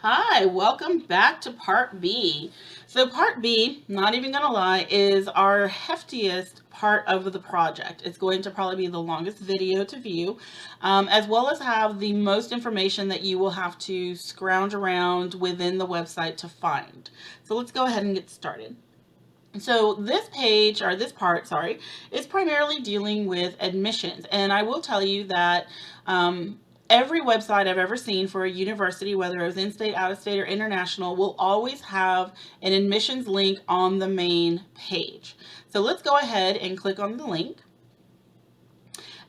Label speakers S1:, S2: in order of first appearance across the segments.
S1: Hi, welcome back to part B. So part B, not even gonna lie, is our heftiest part of the project. It's going to probably be the longest video to view, as well as have the most information that you will have to scrounge around within the website to find. So let's go ahead and get started. So this page, or this part, sorry, is primarily dealing with admissions. And I will tell you that every website I've ever seen for a university, whether it was in-state, out-of-state, or international, will always have an admissions link on the main page. So let's go ahead and click on the link.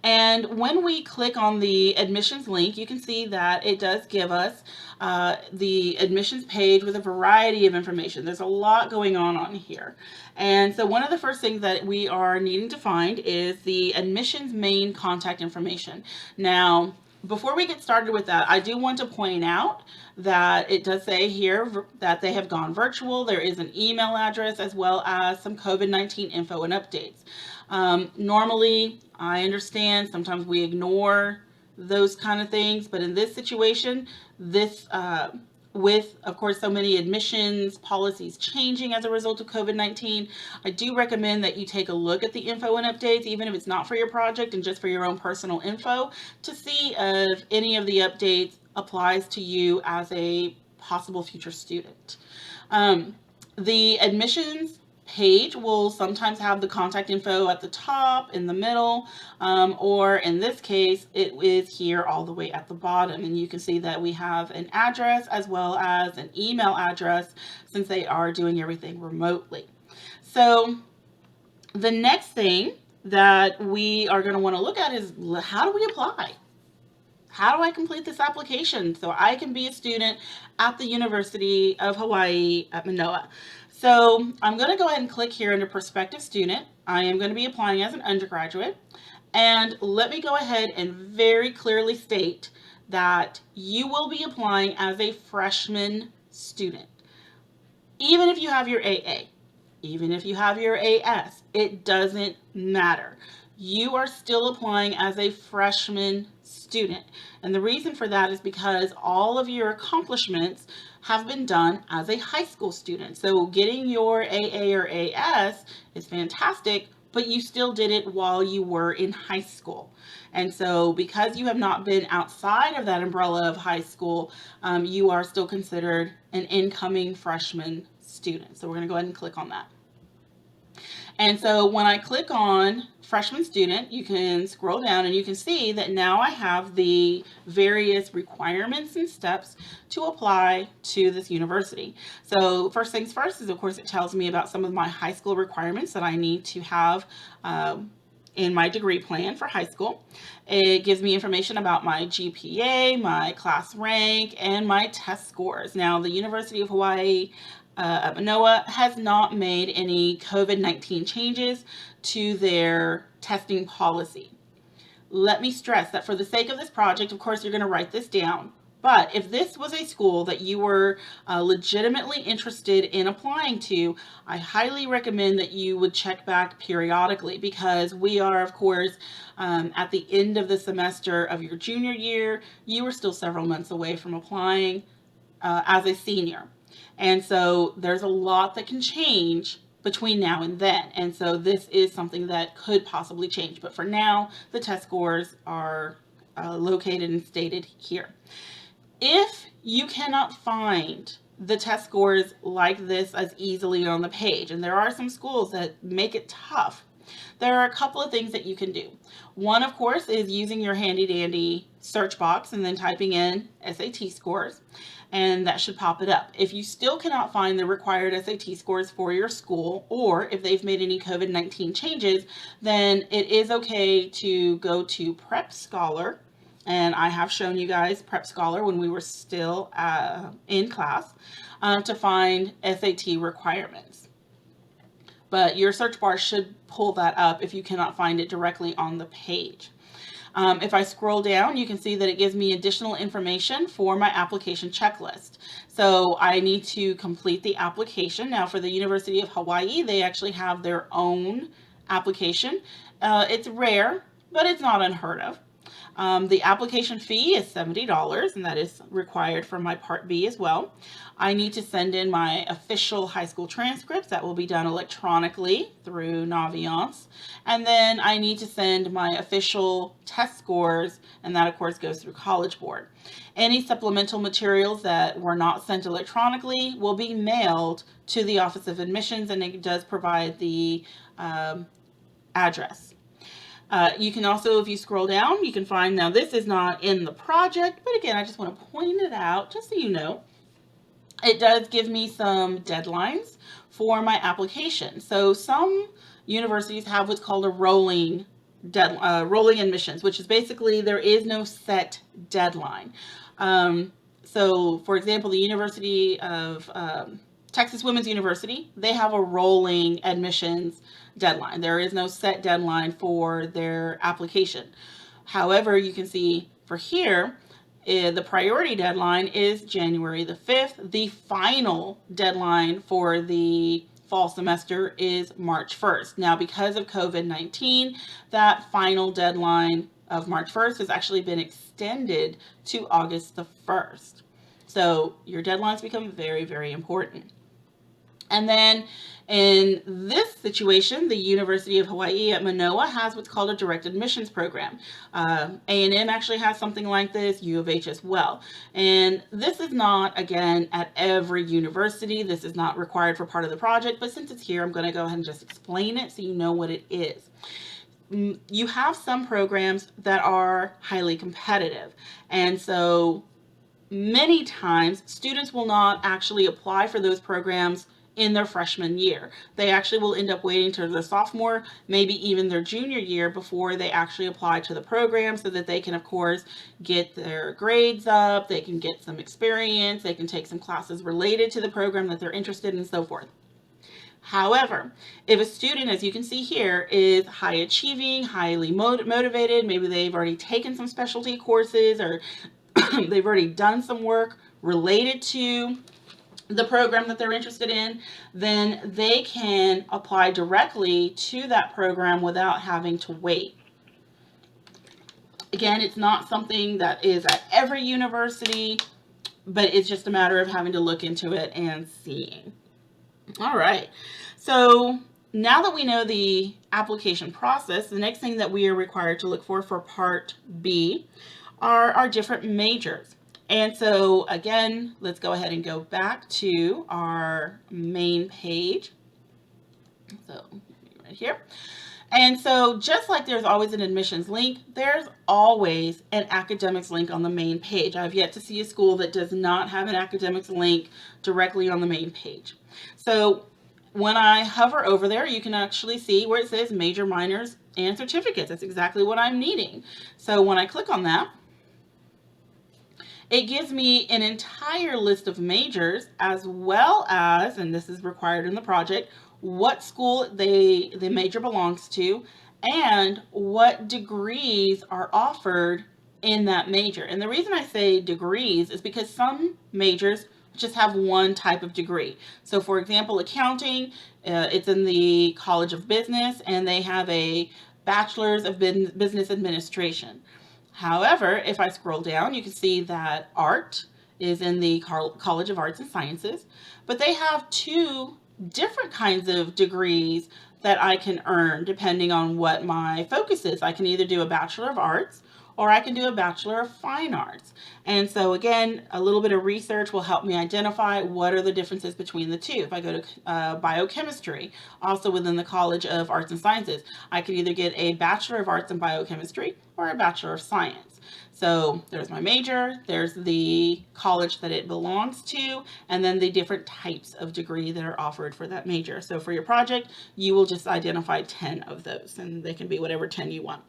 S1: And when we click on the admissions link, you can see that it does give us the admissions page with a variety of information. There's a lot going on here. And so one of the first things that we are needing to find is the admissions main contact information. Now, before we get started with that, I do want to point out that it does say here that they have gone virtual. There is an email address as well as some COVID-19 info and updates. Normally, I understand sometimes we ignore those kind of things, but in this situation, with, of course, so many admissions policies changing as a result of COVID-19, I do recommend that you take a look at the info and updates, even if it's not for your project and just for your own personal info, to see if any of the updates applies to you as a possible future student. The admissions page will sometimes have the contact info at the top, in the middle, or in this case, it is here all the way at the bottom. And you can see that we have an address as well as an email address since they are doing everything remotely. So the next thing that we are going to want to look at is how do we apply? How do I complete this application so I can be a student at the University of Hawaii at Manoa? So I'm going to go ahead and click here under prospective student. I am going to be applying as an undergraduate. And let me go ahead and very clearly state that you will be applying as a freshman student. Even if you have your AA, even if you have your AS, it doesn't matter. You are still applying as a freshman student. And the reason for that is because all of your accomplishments have been done as a high school student. So getting your AA or AS is fantastic, but you still did it while you were in high school. And so because you have not been outside of that umbrella of high school, you are still considered an incoming freshman student. So we're going to go ahead and click on that. And so when I click on freshman student, you can scroll down and you can see that now I have the various requirements and steps to apply to this university. So first things first is, of course, it tells me about some of my high school requirements that I need to have in my degree plan for high school. It gives me information about my GPA, my class rank, and my test scores. Now, the University of Hawaii Manoa has not made any COVID-19 changes to their testing policy. Let me stress that for the sake of this project, of course, you're going to write this down. But if this was a school that you were legitimately interested in applying to, I highly recommend that you would check back periodically, because we are, of course, at the end of the semester of your junior year. You are still several months away from applying as a senior. And so there's a lot that can change between now and then. And so this is something that could possibly change. But for now, the test scores are located and stated here. If you cannot find the test scores like this as easily on the page, and there are some schools that make it tough, there are a couple of things that you can do. One, of course, is using your handy dandy search box and then typing in SAT scores, and that should pop it up. If you still cannot find the required SAT scores for your school, or if they've made any COVID-19 changes, then it is okay to go to Prep Scholar. And I have shown you guys Prep Scholar when we were still in class to find SAT requirements. But your search bar should pull that up if you cannot find it directly on the page. If I scroll down, you can see that it gives me additional information for my application checklist. So I need to complete the application. Now, for the University of Hawaii, they actually have their own application. It's rare, but it's not unheard of. The application fee is $70, and that is required for my Part B as well. I need to send in my official high school transcripts. That will be done electronically through Naviance. And then I need to send my official test scores, and that of course goes through College Board. Any supplemental materials that were not sent electronically will be mailed to the Office of Admissions, and it does provide the address. You can also, if you scroll down, you can find, now this is not in the project, but again, I just want to point it out just so you know. It does give me some deadlines for my application. So some universities have what's called a rolling admissions, which is basically there is no set deadline. So for example, the University of Texas Women's University, they have a rolling admissions deadline. There is no set deadline for their application. However, you can see for here, the priority deadline is January the 5th. The final deadline for the fall semester is March 1st. Now, because of COVID-19, that final deadline of March 1st has actually been extended to August the 1st. So your deadlines become very, very important. And then in this situation, the University of Hawaii at Manoa has what's called a direct admissions program. A&M actually has something like this, U of H as well. And this is not, again, at every university. This is not required for part of the project, but since it's here, I'm going to go ahead and just explain it so you know what it is. You have some programs that are highly competitive. And so many times, students will not actually apply for those programs in their freshman year. They actually will end up waiting till their sophomore, maybe even their junior year before they actually apply to the program so that they can, of course, get their grades up, they can get some experience, they can take some classes related to the program that they're interested in, and so forth. However, if a student, as you can see here, is high achieving, highly motivated, maybe they've already taken some specialty courses or they've already done some work related to the program that they're interested in, then they can apply directly to that program without having to wait. Again, it's not something that is at every university, but it's just a matter of having to look into it and seeing. All right, so now that we know the application process, the next thing that we are required to look for Part B are our different majors. And so again, let's go ahead and go back to our main page. So right here. And so just like there's always an admissions link, there's always an academics link on the main page. I've yet to see a school that does not have an academics link directly on the main page. So when I hover over there, you can actually see where it says major, minors, and certificates. That's exactly what I'm needing. So when I click on that, it gives me an entire list of majors as well as, and this is required in the project, what school the major belongs to and what degrees are offered in that major. And the reason I say degrees is because some majors just have one type of degree. So for example, accounting, it's in the College of Business and they have a Bachelor's of Business Administration. However, if I scroll down, you can see that art is in the College of Arts and Sciences, but they have two different kinds of degrees that I can earn depending on what my focus is. I can either do a Bachelor of Arts or I can do a Bachelor of Fine Arts. And so again, a little bit of research will help me identify what are the differences between the two. If I go to biochemistry, also within the College of Arts and Sciences, I can either get a Bachelor of Arts in Biochemistry or a Bachelor of Science. So there's my major, there's the college that it belongs to, and then the different types of degree that are offered for that major. So for your project, you will just identify 10 of those, and they can be whatever 10 you want.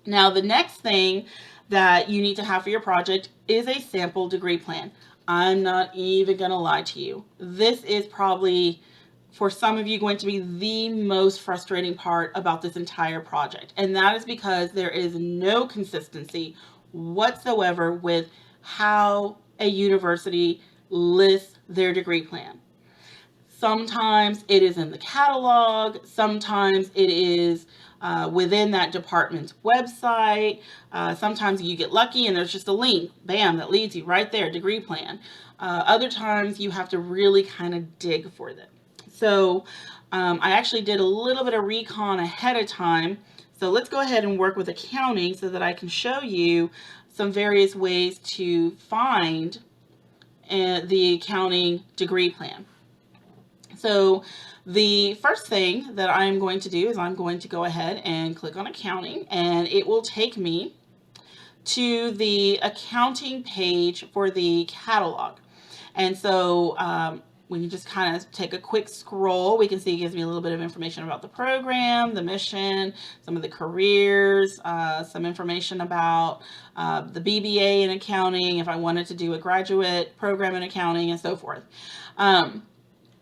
S1: Now, the next thing that you need to have for your project is a sample degree plan. I'm not even going to lie to you. This is probably, for some of you, going to be the most frustrating part about this entire project. And that is because there is no consistency whatsoever with how a university lists their degree plan. Sometimes it is in the catalog. Sometimes it is within that department's website. Sometimes you get lucky and there's just a link, bam, that leads you right there, degree plan. Other times you have to really kind of dig for them. So I actually did a little bit of recon ahead of time. So let's go ahead and work with accounting so that I can show you some various ways to find the accounting degree plan. So the first thing that I'm going to do is I'm going to go ahead and click on accounting, and it will take me to the accounting page for the catalog. And so we can just kind of take a quick scroll. We can see it gives me a little bit of information about the program, the mission, some of the careers, some information about the BBA in accounting, if I wanted to do a graduate program in accounting, and so forth.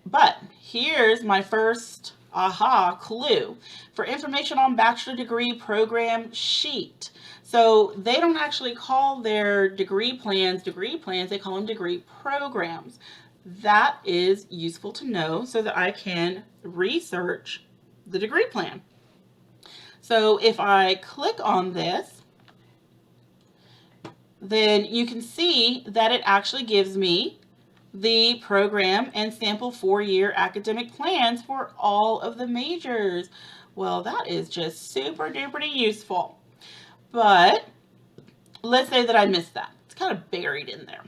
S1: But here's my first aha clue for information on bachelor degree program sheet. So they don't actually call their degree plans, they call them degree programs. That is useful to know so that I can research the degree plan. So if I click on this, then you can see that it actually gives me the program and sample 4-year academic plans for all of the majors. Well, that is just super duper useful. But let's say that I missed that. It's kind of buried in there.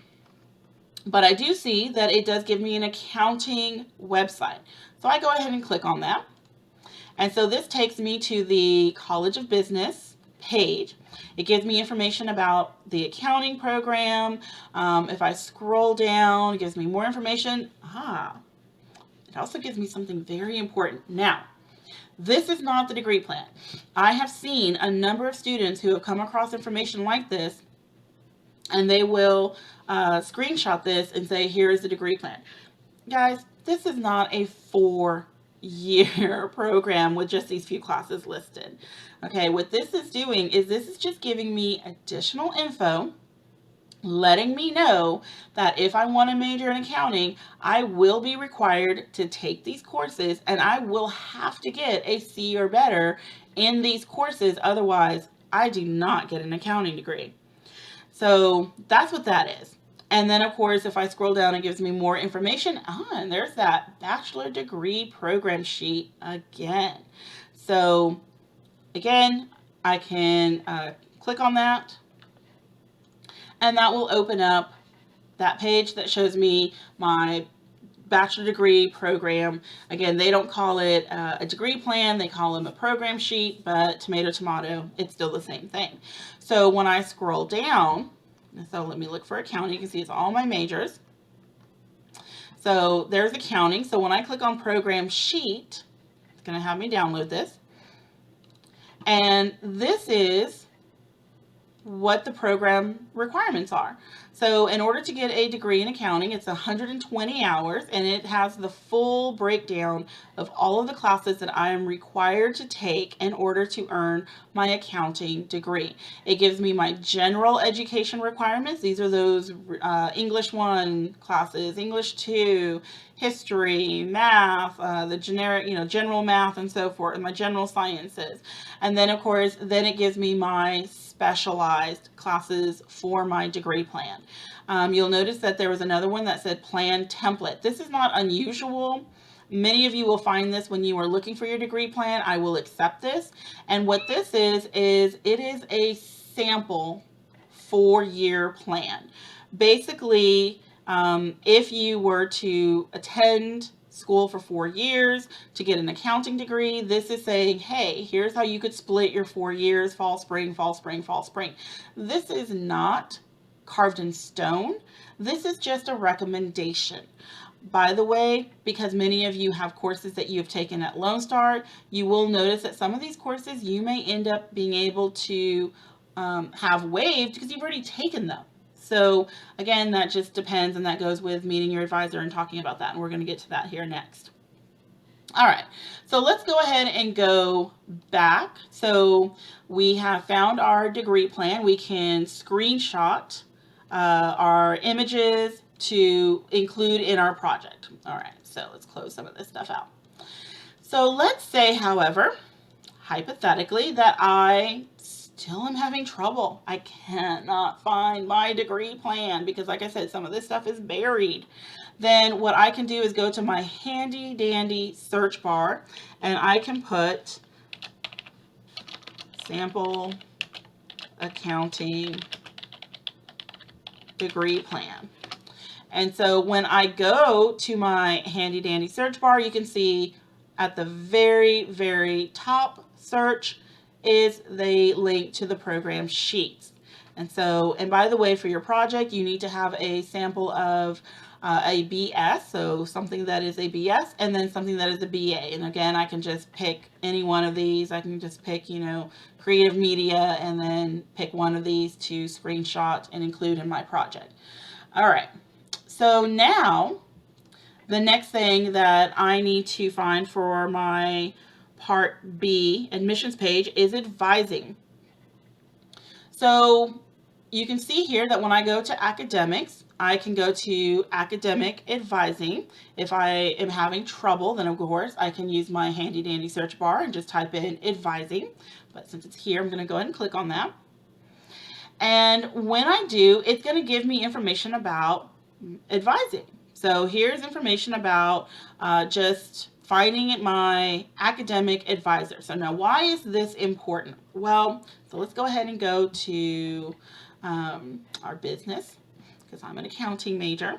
S1: But I do see that it does give me an accounting website. So I go ahead and click on that. And so this takes me to the College of Business page. It gives me information about the accounting program. If I scroll down, it gives me more information. It also gives me something very important. Now, this is not the degree plan. I have seen a number of students who have come across information like this, and they will screenshot this and say, here is the degree plan. Guys, this is not a 4-year program with just these few classes listed. Okay, what this is doing is this is just giving me additional info, letting me know that if I want to major in accounting, I will be required to take these courses, and I will have to get a C or better in these courses. Otherwise, I do not get an accounting degree. So that's what that is. And then, of course, if I scroll down, it gives me more information. And there's that bachelor degree program sheet again. So again, I can click on that, and that will open up that page that shows me my bachelor degree program. Again, they don't call it a degree plan, they call them a program sheet, but tomato, tomato, it's still the same thing. So when I scroll down, so let me look for accounting, you can see it's all my majors. So there's accounting. So when I click on program sheet, it's going to have me download this. And this is what the program requirements are. So in order to get a degree in accounting, it's 120 hours, and it has the full breakdown of all of the classes that I am required to take in order to earn my accounting degree. It gives me my general education requirements. These are those English 1 classes, English 2, history, math, the generic, general math and so forth, and my general sciences. And then, of course, then it gives me my specialized classes for my degree plan. You'll notice that there was another one that said plan template. This is not unusual. Many of you will find this when you are looking for your degree plan. I will accept this. And what this is it is a sample 4-year plan. Basically, if you were to attend school for 4 years to get an accounting degree, this is saying, hey, here's how you could split your 4 years, fall, spring, fall, spring, fall, spring. This is not carved in stone. This is just a recommendation. By the way, because many of you have courses that you have taken at Lone Star, you will notice that some of these courses you may end up being able to have waived because you've already taken them. So again, that just depends, and that goes with meeting your advisor and talking about that, and we're going to get to that here next. All right, so let's go ahead and go back. So we have found our degree plan. We can screenshot our images to include in our project. All right, so let's close some of this stuff out. So let's say, however, hypothetically, that I still am having trouble. I cannot find my degree plan because, like I said, some of this stuff is buried. Then what I can do is go to my handy dandy search bar and I can put sample accounting degree plan. And so when I go to my handy dandy search bar, you can see at the very, very top search is the link to the program sheets. And so, and by the way, for your project, you need to have a sample of a BS, so something that is a BS, and then something that is a BA. And again, I can just pick any one of these. I can just pick, creative media, and then pick one of these to screenshot and include in my project. All right. So now, the next thing that I need to find for my Part B admissions page is advising. So you can see here that when I go to academics, I can go to academic advising. If I am having trouble, then of course I can use my handy dandy search bar and just type in advising. But since it's here, I'm going to go ahead and click on that. And when I do, it's going to give me information about advising. So here's information about just finding my academic advisor. So now, why is this important? Well, so let's go ahead and go to our business, because I'm an accounting major.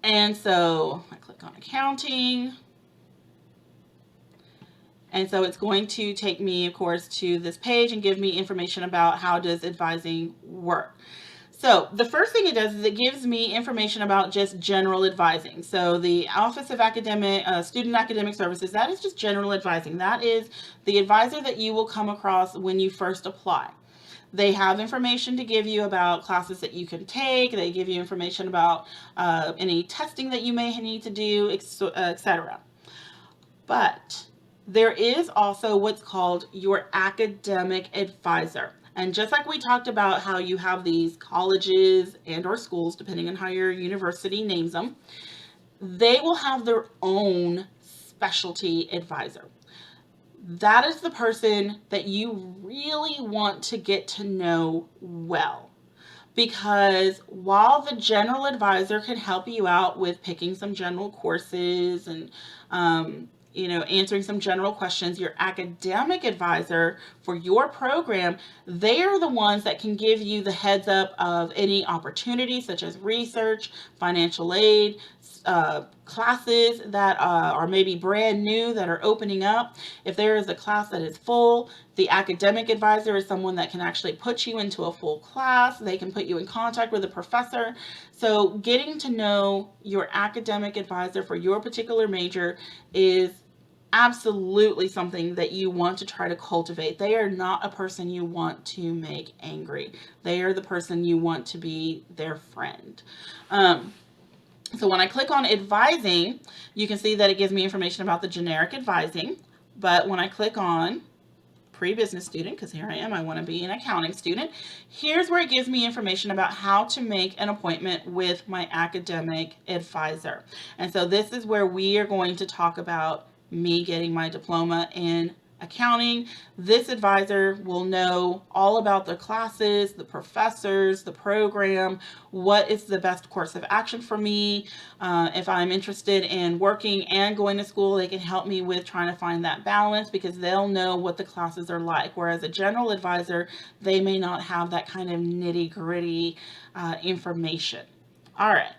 S1: And so I click on accounting. And so it's going to take me, of course, to this page and give me information about how does advising work. So the first thing it does is it gives me information about just general advising. So the Office of Student Academic Services, that is just general advising. That is the advisor that you will come across when you first apply. They have information to give you about classes that you can take. They give you information about any testing that you may need to do, etc. But there is also what's called your academic advisor. And just like we talked about how you have these colleges and or schools, depending on how your university names them, they will have their own specialty advisor. That is the person that you really want to get to know well. Because while the general advisor can help you out with picking some general courses and answering some general questions, your academic advisor for your program, they are the ones that can give you the heads up of any opportunities such as research, financial aid, classes that are maybe brand new that are opening up. If there is a class that is full, the academic advisor is someone that can actually put you into a full class. They can put you in contact with a professor. So getting to know your academic advisor for your particular major is absolutely something that you want to try to cultivate. They are not a person you want to make angry. They are the person you want to be their friend. So when I click on advising, you can see that it gives me information about the generic advising. But when I click on pre-business student, because here I am, I want to be an accounting student, here's where it gives me information about how to make an appointment with my academic advisor. And so this is where we are going to talk about me getting my diploma in accounting. This advisor will know all about the classes, the professors, the program, what is the best course of action for me. If I'm interested in working and going to school, they can help me with trying to find that balance because they'll know what the classes are like. Whereas a general advisor, they may not have that kind of nitty-gritty information. All right.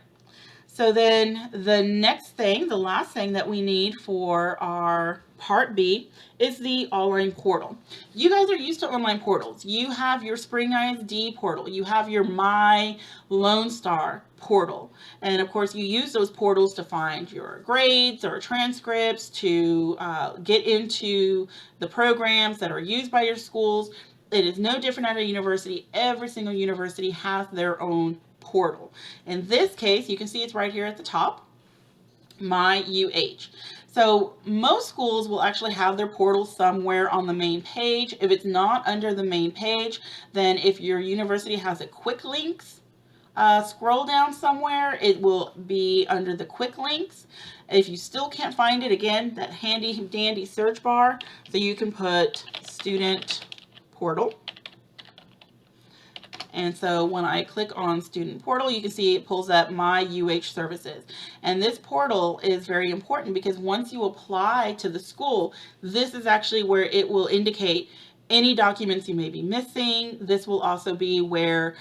S1: So then the next thing, the last thing that we need for our Part B is the online portal. You guys are used to online portals. You have your Spring ISD portal. You have your My Lone Star portal. And of course, you use those portals to find your grades or transcripts, to get into the programs that are used by your schools. It is no different at a university. Every single university has their own portal. In this case, you can see it's right here at the top, My UH. So most schools will actually have their portal somewhere on the main page. If it's not under the main page, then if your university has a quick links scroll down somewhere, it will be under the quick links. If you still can't find it, again, that handy dandy search bar, so you can put student portal. And so when I click on student portal, you can see it pulls up my UH services. And this portal is very important because once you apply to the school, this is actually where it will indicate any documents you may be missing. This will also be where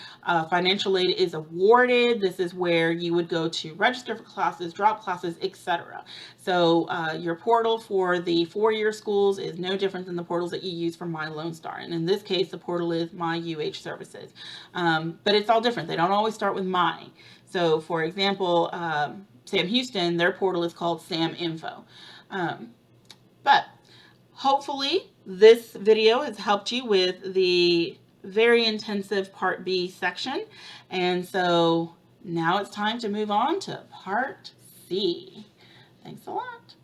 S1: financial aid is awarded. This is where you would go to register for classes, drop classes, etc. So your portal for the four-year schools is no different than the portals that you use for My Lone Star. And in this case, the portal is My UH Services. But it's all different. They don't always start with My. So for example, Sam Houston, their portal is called Sam Info. But hopefully this video has helped you with the very intensive Part B section. And so now it's time to move on to Part C. Thanks a lot.